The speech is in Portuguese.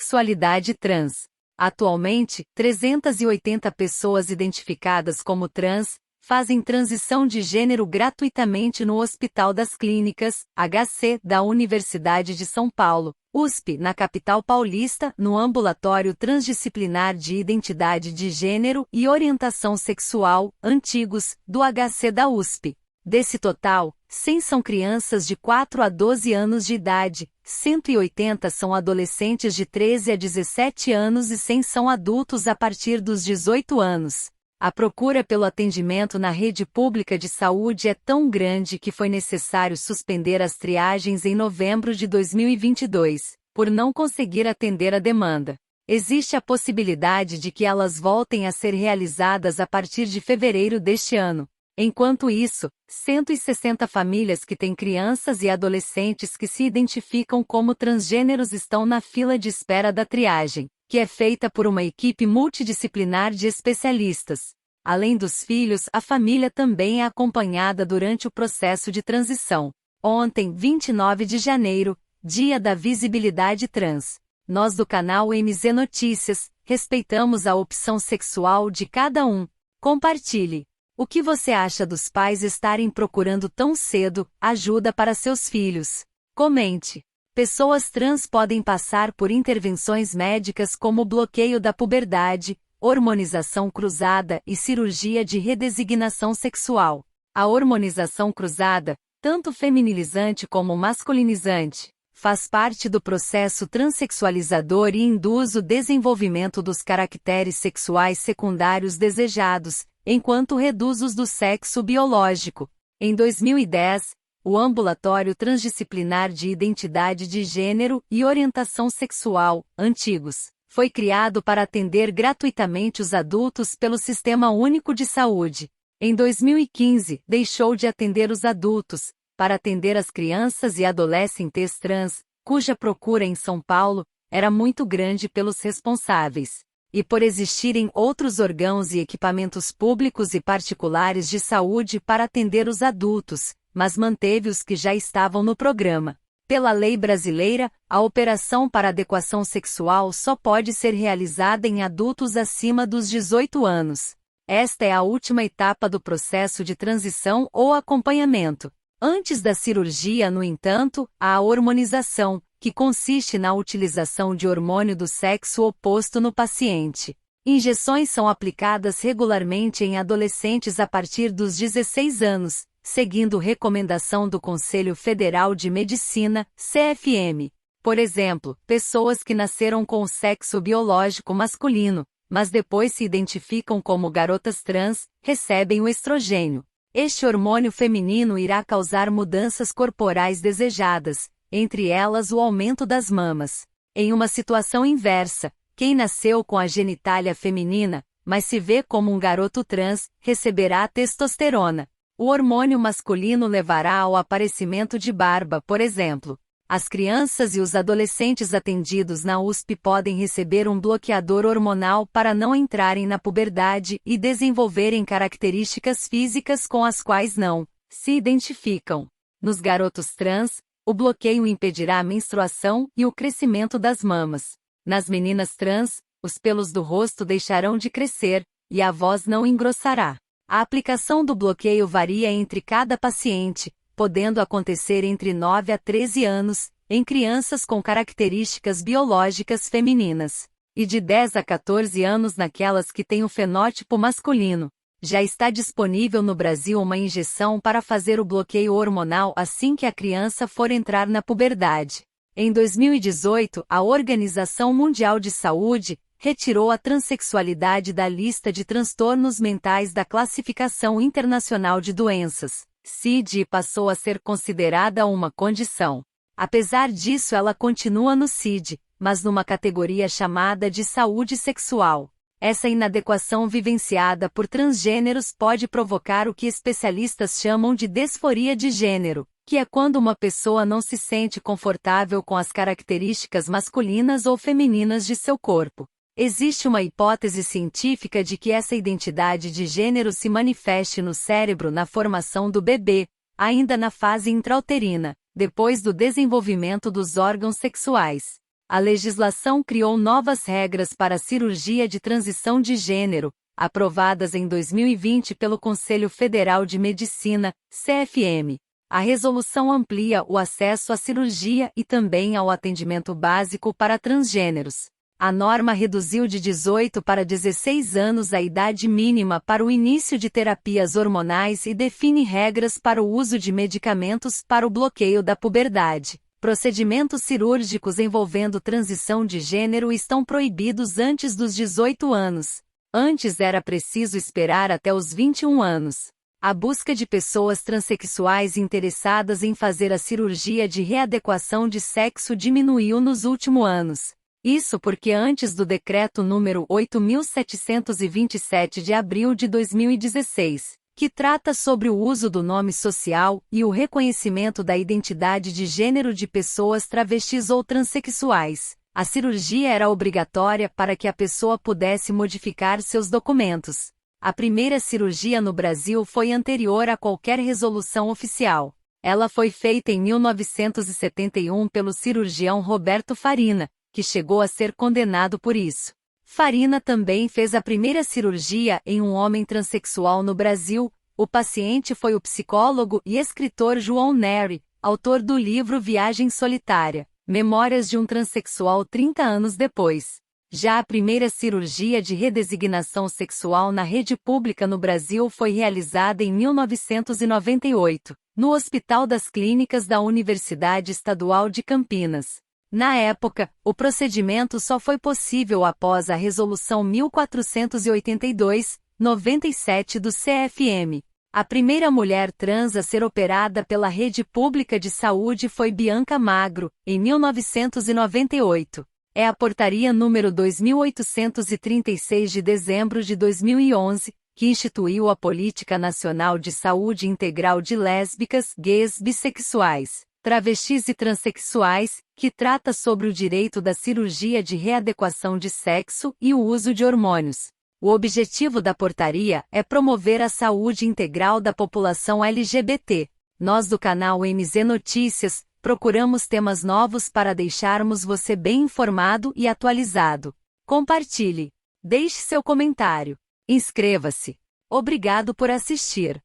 sexualidade trans. Atualmente, 380 pessoas identificadas como trans fazem transição de gênero gratuitamente no Hospital das Clínicas, HC, da Universidade de São Paulo, USP, na capital paulista, no Ambulatório Transdisciplinar de Identidade de Gênero e Orientação Sexual, Antigos, do HC da USP. Desse total, 100 são crianças de 4 a 12 anos de idade, 180 são adolescentes de 13 a 17 anos e 100 são adultos a partir dos 18 anos. A procura pelo atendimento na rede pública de saúde é tão grande que foi necessário suspender as triagens em novembro de 2022, por não conseguir atender a demanda. Existe a possibilidade de que elas voltem a ser realizadas a partir de fevereiro deste ano. Enquanto isso, 160 famílias que têm crianças e adolescentes que se identificam como transgêneros estão na fila de espera da triagem, que é feita por uma equipe multidisciplinar de especialistas. Além dos filhos, a família também é acompanhada durante o processo de transição. Ontem, 29 de janeiro, Dia da Visibilidade Trans. Nós do canal MZ Notícias, respeitamos a opção sexual de cada um. Compartilhe. O que você acha dos pais estarem procurando tão cedo ajuda para seus filhos? Comente. Pessoas trans podem passar por intervenções médicas como bloqueio da puberdade, hormonização cruzada e cirurgia de redesignação sexual. A hormonização cruzada, tanto feminilizante como masculinizante, faz parte do processo transexualizador e induz o desenvolvimento dos caracteres sexuais secundários desejados, enquanto reduz os do sexo biológico. Em 2010, o Ambulatório Transdisciplinar de Identidade de Gênero e Orientação Sexual, Antigos, foi criado para atender gratuitamente os adultos pelo Sistema Único de Saúde. Em 2015, deixou de atender os adultos, para atender as crianças e adolescentes trans, cuja procura em São Paulo era muito grande pelos responsáveis. E por existirem outros órgãos e equipamentos públicos e particulares de saúde para atender os adultos, mas manteve os que já estavam no programa. Pela lei brasileira, a operação para adequação sexual só pode ser realizada em adultos acima dos 18 anos. Esta é a última etapa do processo de transição ou acompanhamento. Antes da cirurgia, no entanto, há a hormonização, que consiste na utilização de hormônio do sexo oposto no paciente. Injeções são aplicadas regularmente em adolescentes a partir dos 16 anos, seguindo recomendação do Conselho Federal de Medicina, CFM. Por exemplo, pessoas que nasceram com o sexo biológico masculino, mas depois se identificam como garotas trans, recebem o estrogênio. Este hormônio feminino irá causar mudanças corporais desejadas, entre elas o aumento das mamas. Em uma situação inversa, quem nasceu com a genitália feminina, mas se vê como um garoto trans, receberá testosterona. O hormônio masculino levará ao aparecimento de barba, por exemplo. As crianças e os adolescentes atendidos na USP podem receber um bloqueador hormonal para não entrarem na puberdade e desenvolverem características físicas com as quais não se identificam. Nos garotos trans, o bloqueio impedirá a menstruação e o crescimento das mamas. Nas meninas trans, os pelos do rosto deixarão de crescer, e a voz não engrossará. A aplicação do bloqueio varia entre cada paciente, podendo acontecer entre 9 a 13 anos, em crianças com características biológicas femininas, e de 10 a 14 anos naquelas que têm o fenótipo masculino. Já está disponível no Brasil uma injeção para fazer o bloqueio hormonal assim que a criança for entrar na puberdade. Em 2018, a Organização Mundial de Saúde retirou a transexualidade da lista de transtornos mentais da Classificação Internacional de Doenças, CID, e passou a ser considerada uma condição. Apesar disso, ela continua no CID, mas numa categoria chamada de saúde sexual. Essa inadequação vivenciada por transgêneros pode provocar o que especialistas chamam de disforia de gênero, que é quando uma pessoa não se sente confortável com as características masculinas ou femininas de seu corpo. Existe uma hipótese científica de que essa identidade de gênero se manifeste no cérebro na formação do bebê, ainda na fase intrauterina, depois do desenvolvimento dos órgãos sexuais. A legislação criou novas regras para a cirurgia de transição de gênero, aprovadas em 2020 pelo Conselho Federal de Medicina, CFM. A resolução amplia o acesso à cirurgia e também ao atendimento básico para transgêneros. A norma reduziu de 18 para 16 anos a idade mínima para o início de terapias hormonais e define regras para o uso de medicamentos para o bloqueio da puberdade. Procedimentos cirúrgicos envolvendo transição de gênero estão proibidos antes dos 18 anos. Antes era preciso esperar até os 21 anos. A busca de pessoas transexuais interessadas em fazer a cirurgia de readequação de sexo diminuiu nos últimos anos. Isso porque antes do decreto número 8.727 de abril de 2016, que trata sobre o uso do nome social e o reconhecimento da identidade de gênero de pessoas travestis ou transexuais, a cirurgia era obrigatória para que a pessoa pudesse modificar seus documentos. A primeira cirurgia no Brasil foi anterior a qualquer resolução oficial. Ela foi feita em 1971 pelo cirurgião Roberto Farina, que chegou a ser condenado por isso. Farina também fez a primeira cirurgia em um homem transexual no Brasil. O paciente foi o psicólogo e escritor João Nery, autor do livro Viagem Solitária, Memórias de um Transexual 30 anos depois. Já a primeira cirurgia de redesignação sexual na rede pública no Brasil foi realizada em 1998, no Hospital das Clínicas da Universidade Estadual de Campinas. Na época, o procedimento só foi possível após a Resolução 1482/97 do CFM. A primeira mulher trans a ser operada pela rede pública de saúde foi Bianca Magro, em 1998. É a Portaria número 2836 de dezembro de 2011, que instituiu a Política Nacional de Saúde Integral de Lésbicas, Gays, Bissexuais, Travestis e Transsexuais, que trata sobre o direito da cirurgia de readequação de sexo e o uso de hormônios. O objetivo da portaria é promover a saúde integral da população LGBT. Nós do canal MZ Notícias, procuramos temas novos para deixarmos você bem informado e atualizado. Compartilhe. Deixe seu comentário. Inscreva-se. Obrigado por assistir.